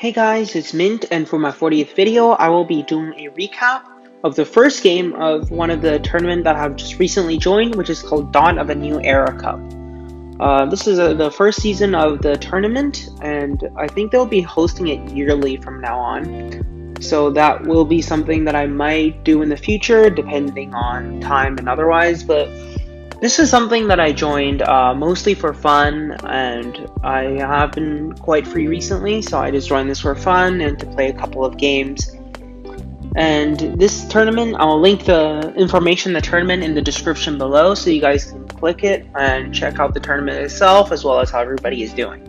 Hey guys, it's Mint, and for my 40th video, I will be doing a recap of the first game of one of the tournament that I've just recently joined, which is called Dawn of a New Era Cup. This is the first season of the tournament, and I think they'll be hosting it yearly from now on. So that will be something that I might do in the future, depending on time and otherwise, but this is something that I joined mostly for fun, and I have been quite free recently, so I just joined this for fun and to play a couple of games. And this tournament, I'll link the information of the tournament in the description below, so you guys can click it and check out the tournament itself, as well as how everybody is doing.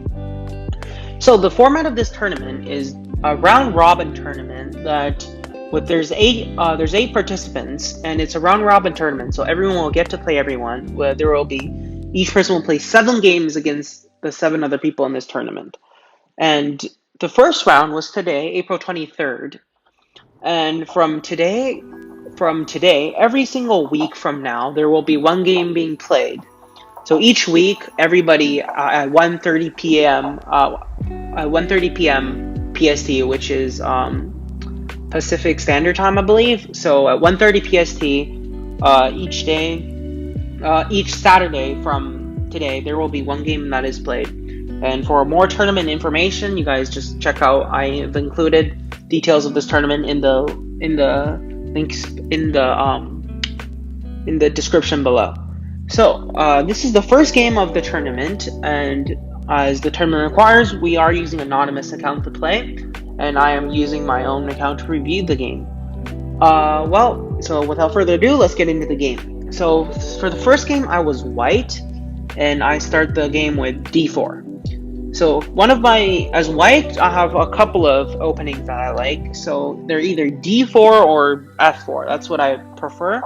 So the format of this tournament is a round-robin tournament that there's eight participants, and it's a round-robin tournament, so everyone will get to play everyone. Where there will be each person will play 7 games against the 7 other people in this tournament. And the first round was today, April 23rd. And from today, every single week from now, there will be 1 game being played. So each week, everybody at 1:30 p.m. PST, which is Pacific Standard Time, I believe. So at 1:30 PST, each Saturday from today, there will be 1 game that is played. And for more tournament information, you guys just check out. I have included details of this tournament in the links in the description below. So this is the first game of the tournament, and as the tournament requires, we are using an anonymous account to play. And I am using my own account to review the game. So without further ado, let's get into the game. So for the first game, I was white, and I start the game with d4. So as white, I have a couple of openings that I like. So they're either d4 or f4. That's what I prefer.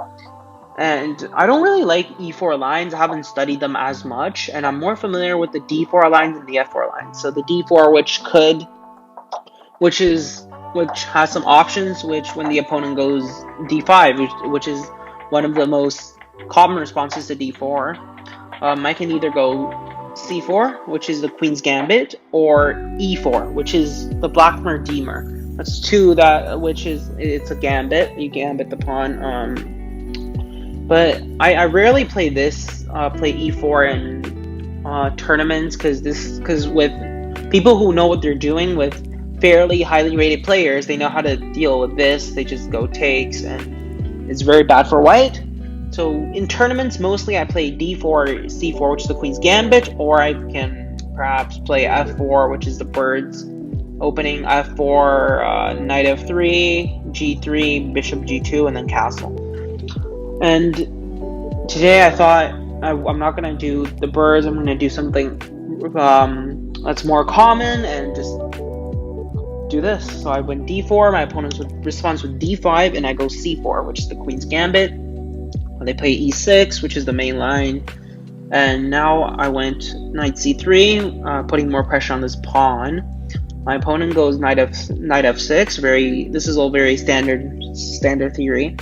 And I don't really like e4 lines. I haven't studied them as much, and I'm more familiar with the d4 lines and the f4 lines. So the d4, which has some options, which when the opponent goes d5, which is one of the most common responses to d4, I can either go c4, which is the Queen's Gambit, or e4, which is the Black Redeemer. That's it's a gambit. You gambit the pawn. But I rarely play e4 in tournaments, because with people who know what they're doing, with fairly highly rated players, they know how to deal with this. They just go takes, and it's very bad for white. So in tournaments, mostly I play d4 or c4, which is the Queen's Gambit, or I can perhaps play f4, which is the bird's opening, f4, knight f3, g3, bishop g2, and then castle. And today I thought I'm not going to do the birds. I'm going to do something that's more common and just do this. So I went d4, my opponent responds with d5, and I go c4, which is the Queen's Gambit. They play e6, which is the main line, and now I went knight c3, putting more pressure on this pawn. My opponent goes knight f6. This is all very standard theory,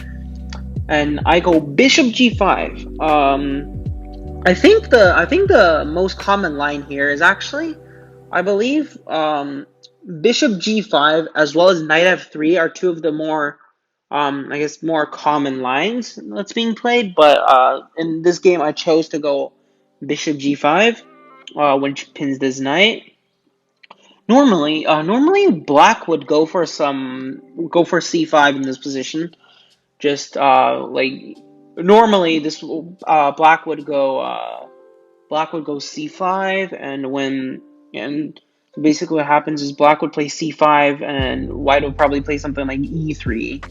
and I go bishop g5. I think the most common line here is actually, I believe, bishop g5 as well as knight f3 are 2 of the more more common lines that's being played. But in this game, I chose to go bishop g5, which pins this knight. Normally black would go for c5 in this position. Just normally this black would go c5, and basically what happens is black would play c5, and white would probably play something like e3,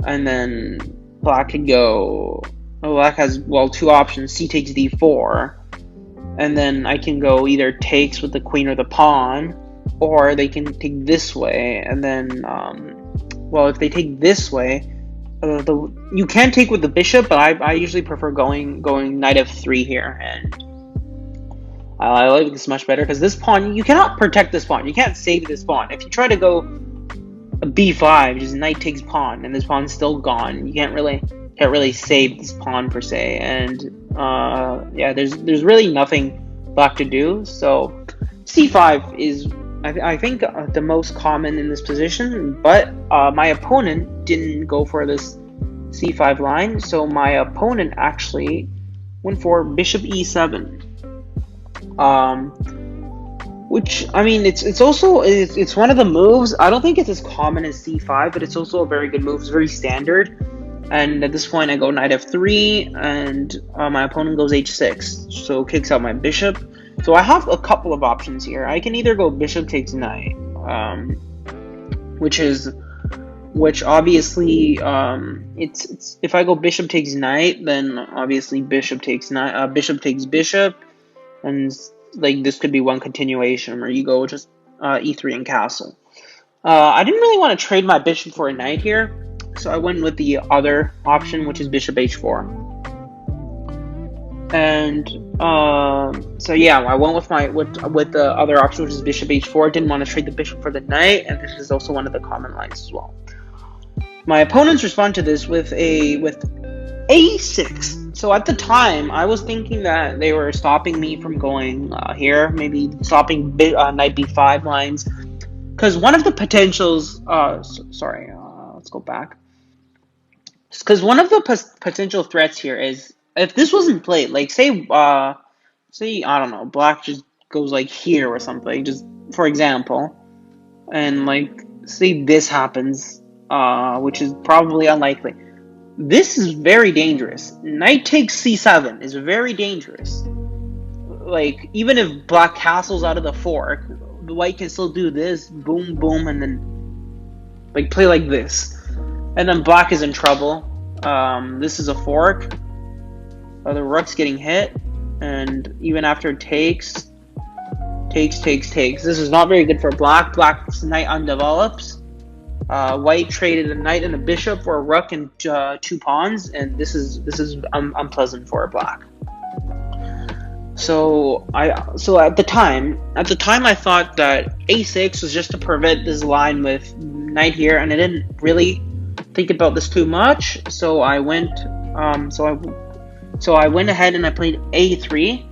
and then black has 2 options: c takes d4, and then I can go either takes with the queen or the pawn, or they can take this way, and then if they take this way, you can take with the bishop, but I usually prefer going knight f3 here, and I like this much better, because this pawn, you cannot protect this pawn. You can't save this pawn. If you try to go b5, just knight takes pawn, and this pawn's still gone. You can't really save this pawn per se. And there's really nothing black to do. So c5 is I think the most common in this position, but my opponent didn't go for this c5 line, so my opponent actually went for bishop e7. Which, I mean, it's also one of the moves. I don't think it's as common as c5, but it's also a very good move. It's very standard. And at this point, I go knight f3, and my opponent goes h6, so kicks out my bishop. So I have a couple of options here. I can either go bishop takes knight, which obviously it's if I go bishop takes knight, then obviously bishop takes knight, bishop takes bishop, and like this could be one continuation where you go just e3 and castle. I didn't really want to trade my bishop for a knight here, so I went with the other option, which is bishop h4. And so yeah, I went with the other option, which is bishop h4. Didn't want to trade the bishop for the knight, and this is also one of the common lines as well. My opponents respond to this with a6. So at the time, I was thinking that they were stopping me from going here, maybe stopping knight b5 lines, because one of the potentials. Let's go back. Because one of the potential threats here is, if this wasn't played, like say I don't know, black just goes like here or something, just for example, and like say this happens, which is probably unlikely. This is very dangerous. Knight takes c7 is very dangerous. Like, even if black castles out of the fork, the white can still do this, boom, boom, and then like play like this. And then black is in trouble. This is a fork. The rook's getting hit. And even after takes. This is not very good for black. Black's knight undevelops. White traded a knight and a bishop for a rook and 2 pawns. And this is unpleasant for black. So at the time I thought that a6 was just to prevent this line with knight here, and I didn't really think about this too much. So I went ahead and I played a3,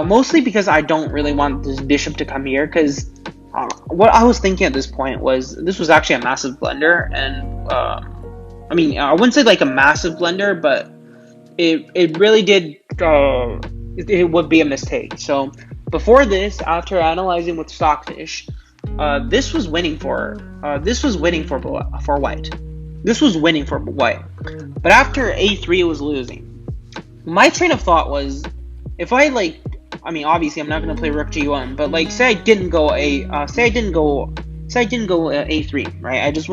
mostly because I don't really want this bishop to come here. Because what I was thinking at this point was this was actually a massive blunder, and I mean, I wouldn't say like a massive blunder, but it really did. It would be a mistake. So before this, after analyzing with Stockfish, this was winning for white. This was winning for white. But after a3, it was losing. My train of thought was, if I obviously I'm not going to play rook g1, but like say I didn't go a3, right? I just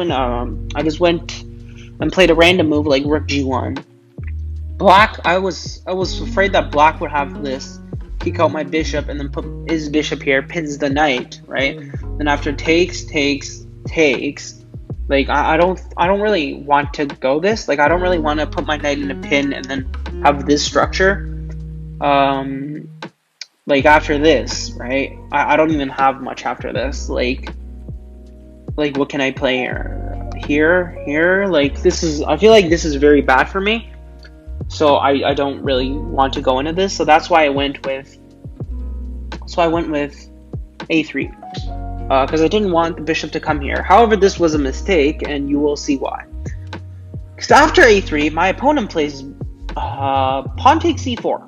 went and played a random move like rook g1. Black, I was afraid that black would have this, kick out my bishop, and then put his bishop here, pins the knight, right? Then after takes, like I don't really want to go this. Like I don't really want to put my knight in a pin and then have this structure. Like after this, right? I don't even have much after this. Like what can I play here? Like this is, I feel like this is very bad for me. So I don't really want to go into this. So that's why I went with a3, because I didn't want the bishop to come here. However, this was a mistake, and you will see why. Because after a3, my opponent plays pawn takes c4.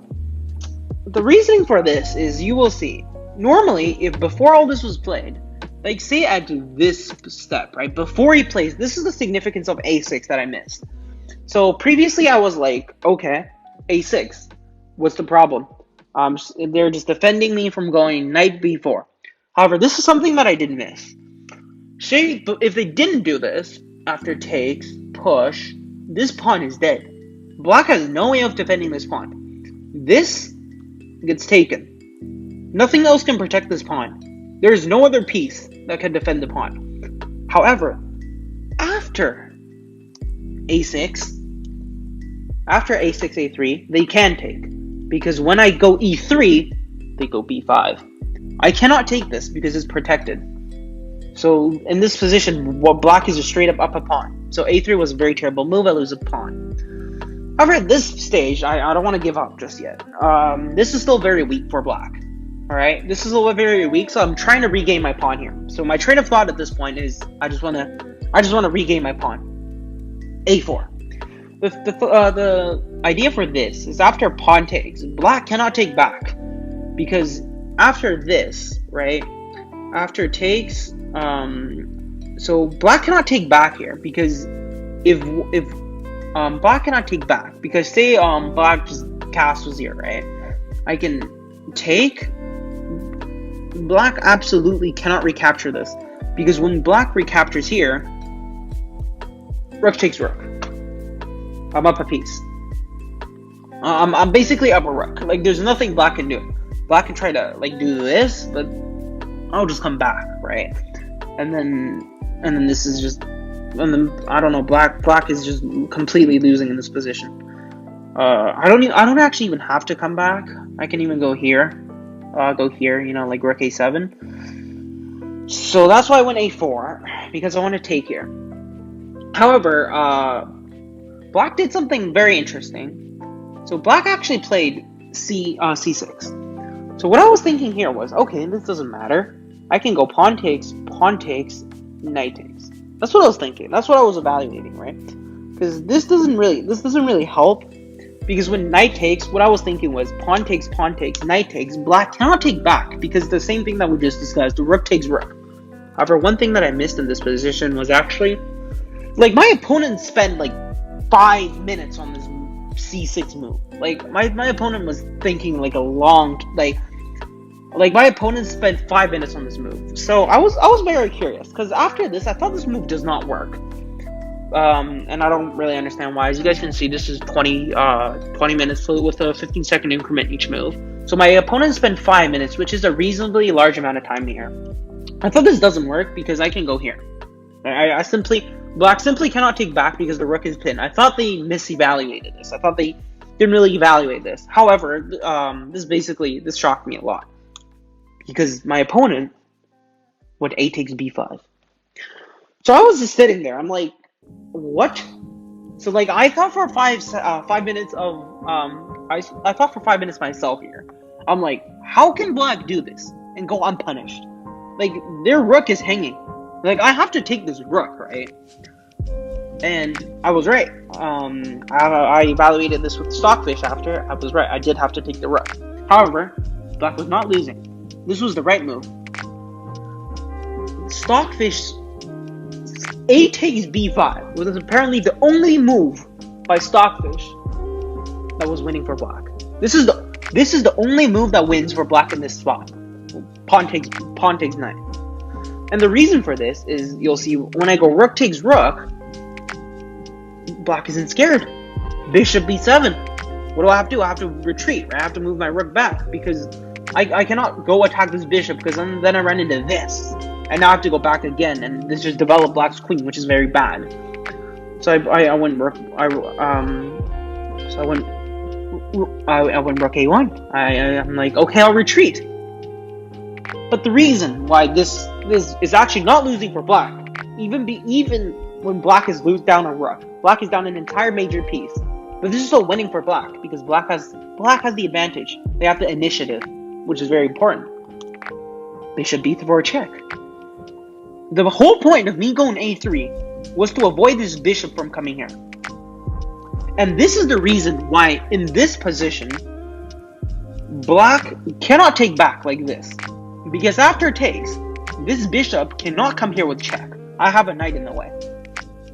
The reasoning for this is, you will see. Normally, if before all this was played, like say I do this step, right? Before he plays, this is the significance of a6 that I missed. So previously I was like, okay, a6, what's the problem? They're just defending me from going knight b4. However, this is something that I did miss. Say, if they didn't do this, after takes, push, this pawn is dead. Black has no way of defending this pawn. This gets taken. Nothing else can protect this pawn. There is no other piece that can defend the pawn. However, after a6, a3, they can take. Because when I go e3, they go b5. I cannot take this because it's protected. So in this position, what black is a straight up a pawn. So a3 was a very terrible move. I lose a pawn. However, at this stage, I don't want to give up just yet. This is still very weak for black. Alright, this is a little very weak, so I'm trying to regain my pawn here. So my train of thought at this point is I just wanna regain my pawn. A4. The idea for this is after pawn takes, black cannot take back. Because after this, right? After takes, so black cannot take back here, because if black cannot take back, because say black just castles here, right? I can take. Black absolutely cannot recapture this, because when black recaptures here, rook takes rook. I'm up a piece. I'm basically up a rook. Like, there's nothing black can do. Black can try to like do this, but I'll just come back, right? And then this is just, and then I don't know. Black is just completely losing in this position. I don't actually even have to come back. I can even go here. You know, like rook a7. So that's why I went a4, because I want to take here. However, black did something very interesting. So black actually played c6. So what I was thinking here was, okay, this doesn't matter. I can go pawn takes, knight takes. That's what I was thinking. That's what I was evaluating, right? Because this doesn't really help. Because when knight takes, what I was thinking was pawn takes, knight takes, black cannot take back, because the same thing that we just discussed, the rook takes rook. However, one thing that I missed in this position was actually, like, my opponent spent like 5 minutes on this c6 move. Like, my opponent was thinking like a long, like my opponent spent 5 minutes on this move. So I was very curious, because after this, I thought this move does not work. And I don't really understand why. As you guys can see, this is 20 minutes with a 15-second increment each move. So my opponent spent 5 minutes, which is a reasonably large amount of time here. I thought this doesn't work because I can go here. Black simply cannot take back because the rook is pinned. I thought they misevaluated this. I thought they didn't really evaluate this. However, this shocked me a lot, because my opponent went a takes b5. So I was just sitting there. I'm like, what? So like, I thought for 5 minutes of I thought for 5 minutes myself here. I'm like, how can black do this and go unpunished? Like, their rook is hanging. Like, I have to take this rook, right? And I was right. I evaluated this with Stockfish after. I was right. I did have to take the rook. However, black was not losing. This was the right move. Stockfish a takes b5 was apparently the only move by Stockfish that was winning for black. This is the only move that wins for black in this spot. Pawn takes knight. And the reason for this is, you'll see when I go rook takes rook, black isn't scared. Bishop b7. What do I have to do? I have to retreat. Right? I have to move my rook back, because I cannot go attack this bishop, because then I run into this. And now I have to go back again, and this just developed black's queen, which is very bad. So I went rook. I went rook a1. I'm like, okay, I'll retreat. But the reason why this is actually not losing for black, even when black is down a rook, black is down an entire major piece. But this is still winning for black, because black has the advantage. They have the initiative, which is very important. Bishop b4 check. The whole point of me going a3 was to avoid this bishop from coming here. And this is the reason why, in this position, black cannot take back like this. Because after it takes, this bishop cannot come here with check. I have a knight in the way.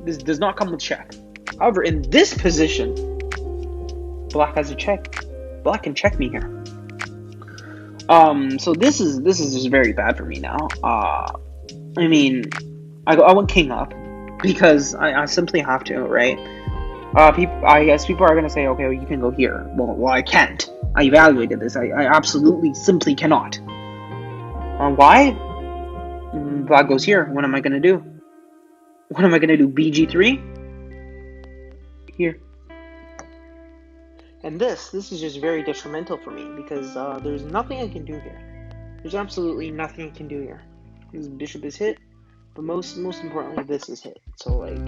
This does not come with check. However, in this position, black has a check. Black can check me here. So this is just very bad for me now. I mean, I went king up because I simply have to, right? I guess people are gonna say, okay, well, you can go here. Well, I can't. I evaluated this. I absolutely simply cannot. Why? Black goes here. What am I gonna do? What am I gonna do? BG3? Here. And this is just very detrimental for me, because there's nothing I can do here. There's absolutely nothing I can do here. This bishop is hit, but most importantly, this is hit. So like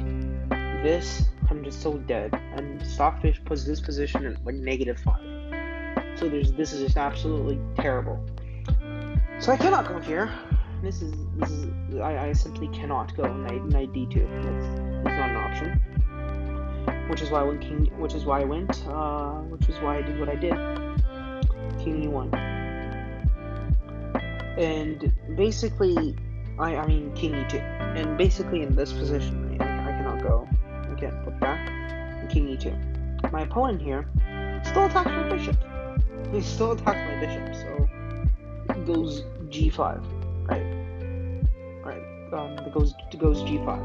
this, I'm just so dead. And Stockfish puts this position at like -5. So this is just absolutely terrible. So I cannot go here. This is I simply cannot go knight d2. That's not an option. Which is why I went which is why I did what I did. King e1. And basically, I mean king e2. And basically in this position, I cannot go. I can't put back. And king e2. My opponent here still attacks my bishop. He still attacks my bishop, so it goes g5, right? It goes g5.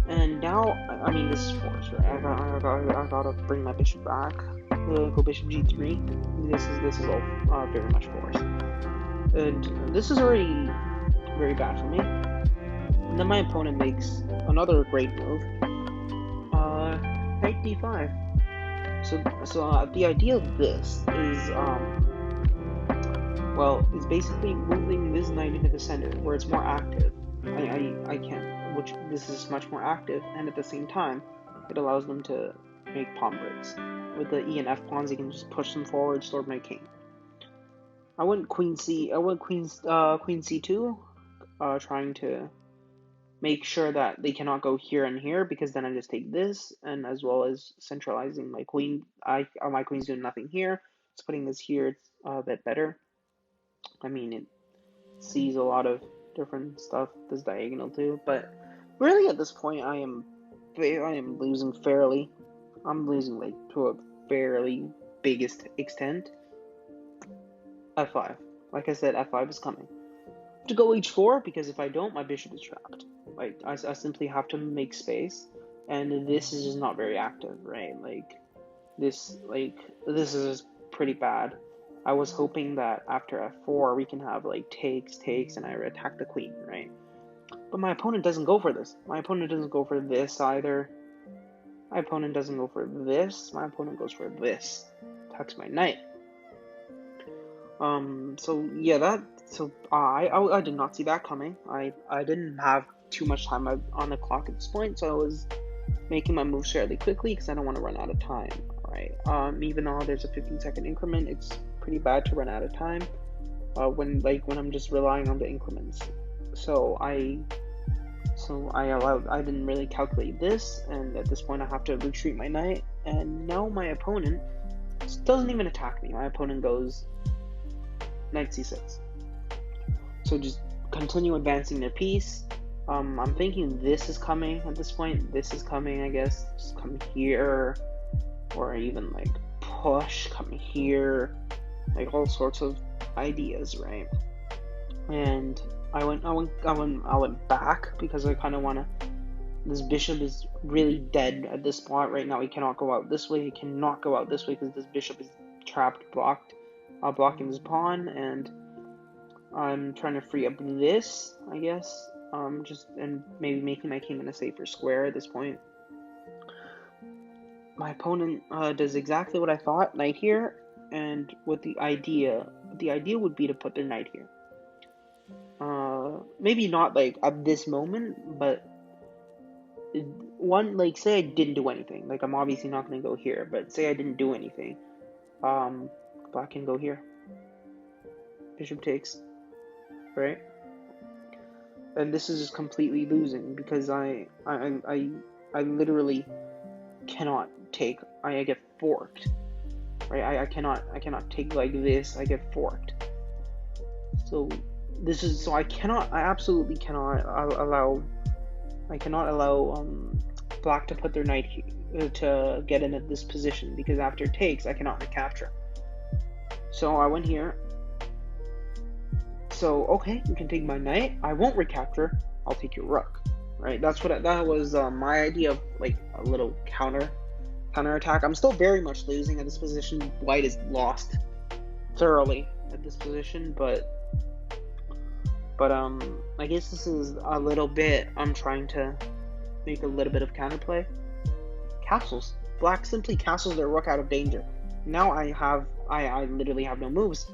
And now, I mean, this is forced, right? I gotta bring my bishop back. Go bishop g3. This is all very much forced. And this is already very bad for me. And then my opponent makes another great move. Knight d5. So the idea of this is it's basically moving this knight into the center where it's more active. I can, which this is much more active, and at the same time, it allows them to make pawn breaks. With the e and f pawns, you can just push them forward, sword my king. I went queen c2, trying to make sure that they cannot go here and here, because then I just take this, and as well as centralizing my queen. My queen's doing nothing here. It's putting this here. It's a bit better. I mean, it sees a lot of different stuff, this diagonal too, but really at this point I am losing fairly. I'm losing like to a fairly biggest extent. f5. Like I said, f5 is coming. To go h4, because if I don't, my bishop is trapped. Like I simply have to make space, and this is just not very active, right? This is pretty bad. I was hoping that after f4 we can have like takes, and I attack the queen, right? But my opponent doesn't go for this. My opponent doesn't go for this either. My opponent doesn't go for this. My opponent goes for this. Attacks my knight. So yeah, I did not see that coming. I didn't have too much time on the clock at this point, so I was making my moves fairly quickly because I don't want to run out of time, right? Even though there's a 15-second increment, it's pretty bad to run out of time when I'm just relying on the increments. So I didn't really calculate this, and at this point I have to retreat my knight, and now my opponent doesn't even attack me. My opponent goes knight c6. So just continue advancing their piece. I'm thinking this is coming at this point. This is coming, I guess. Just come here, or even like push, come here, like all sorts of ideas, right? And I went back because I kind of want to. This bishop is really dead at this spot right now. He cannot go out this way. He cannot go out this way because this bishop is trapped, blocking his pawn, and I'm trying to free up this, I guess. And maybe making my king in a safer square at this point. My opponent does exactly what I thought, knight here, and with the idea would be to put their knight here. Maybe not like at this moment, but say I didn't do anything. Like I'm obviously not going to go here, but say I didn't do anything. Black can go here. Bishop takes, right? And this is just completely losing because I literally cannot take. I get forked, right? I cannot take like this. I get forked. So I absolutely cannot allow black to put their knight here, to get into this position, because after takes I cannot recapture. So I went here. So okay, you can take my knight. I won't recapture. I'll take your rook. Right? That was my idea of like a little counter attack. I'm still very much losing at this position. White is lost thoroughly at this position, but I guess this is a little bit. I'm trying to make a little bit of counterplay. Castles. Black simply castles their rook out of danger. Now I literally have no moves.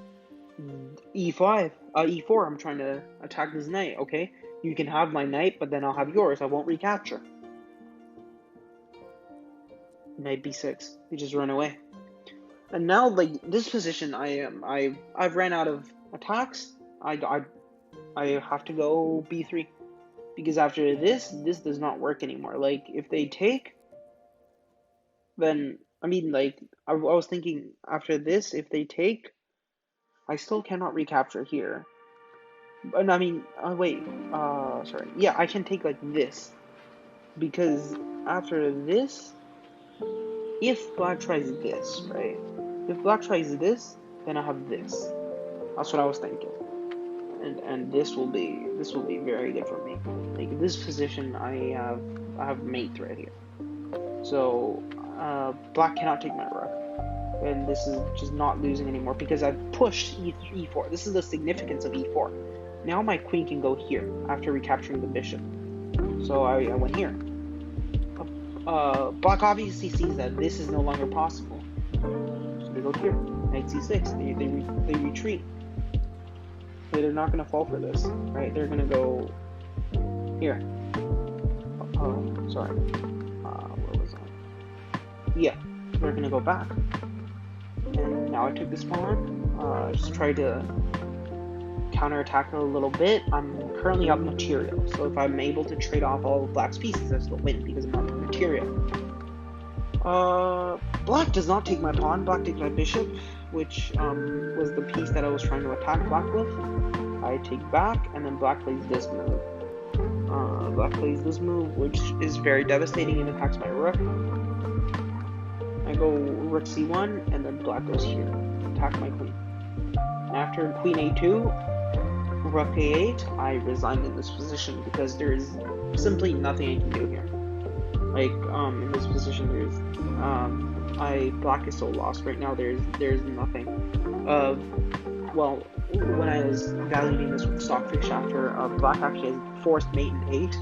E5, E4, I'm trying to attack this knight. Okay, you can have my knight, but then I'll have yours. I won't recapture. Knight B6. You just run away. And now, like this position, I've ran out of attacks. I have to go b3 because after this does not work anymore. Like if they take, then I mean like I was thinking after this, if they take, I still cannot recapture here. But I mean, wait, sorry. Yeah, I can take like this because after this, if black tries this, right? If black tries this, then I have this. That's what I was thinking. And this will be very good for me. Like this position, I have mate right here. So black cannot take my rook, and this is just not losing anymore because I've pushed e4. This is the significance of e4. Now my queen can go here after recapturing the bishop. So I went here. Black obviously sees that this is no longer possible, so they go here. Knight c6. They retreat. They're not gonna fall for this, right? They're gonna go here. Sorry. Where was I? Yeah, they're gonna go back. And now I took this pawn. Just try to counterattack it a little bit. I'm currently up material, so if I'm able to trade off all of black's pieces, I still win because I'm up material. Black does not take my pawn. Black takes my bishop, which was the piece that I was trying to attack black with. I take back, and then black plays this move. Black plays this move, which is very devastating and attacks my rook. I go rook c1, and then black goes here, attack my queen. And after queen a2, rook a8, I resign in this position because there is simply nothing I can do here. Like in this position, there's black is so lost right now. There's nothing. Well, when I was evaluating this with Stockfish after, black actually has forced mate in 8.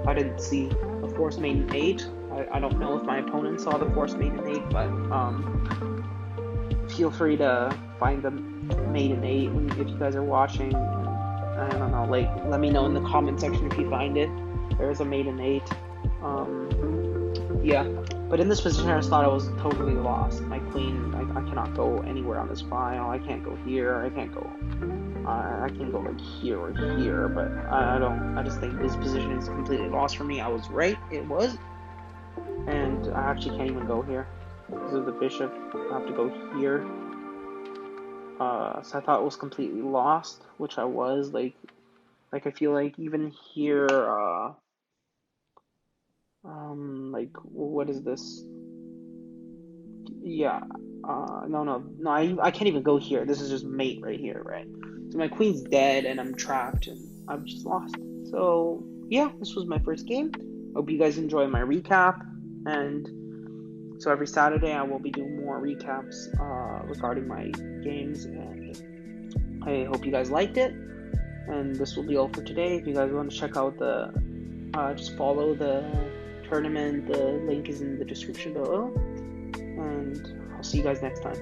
I didn't see a forced mate in 8. I don't know if my opponent saw the forced mate in 8, but feel free to find the mate in 8 if you guys are watching. I don't know, like let me know in the comment section if you find it. There's a mate in 8. Yeah, but in this position I just thought I was totally lost. My queen, I cannot go anywhere on this file. I can't go here. I can't go. I can go like here or here, but I just think this position is completely lost for me. I was right, it was, and I actually can't even go here because of the bishop. I have to go here. So I thought it was completely lost, which I was. Like I feel like even here, like what is this? Yeah, no, I can't even go here. This is just mate right here, right? So my queen's dead and I'm trapped and I'm just lost. So yeah, this was my first game. Hope you guys enjoy my recap, and so every Saturday I will be doing more recaps regarding my games, and I hope you guys liked it. And this will be all for today. If you guys want to check out the, just follow the tournament. The link is in the description below, and I'll see you guys next time.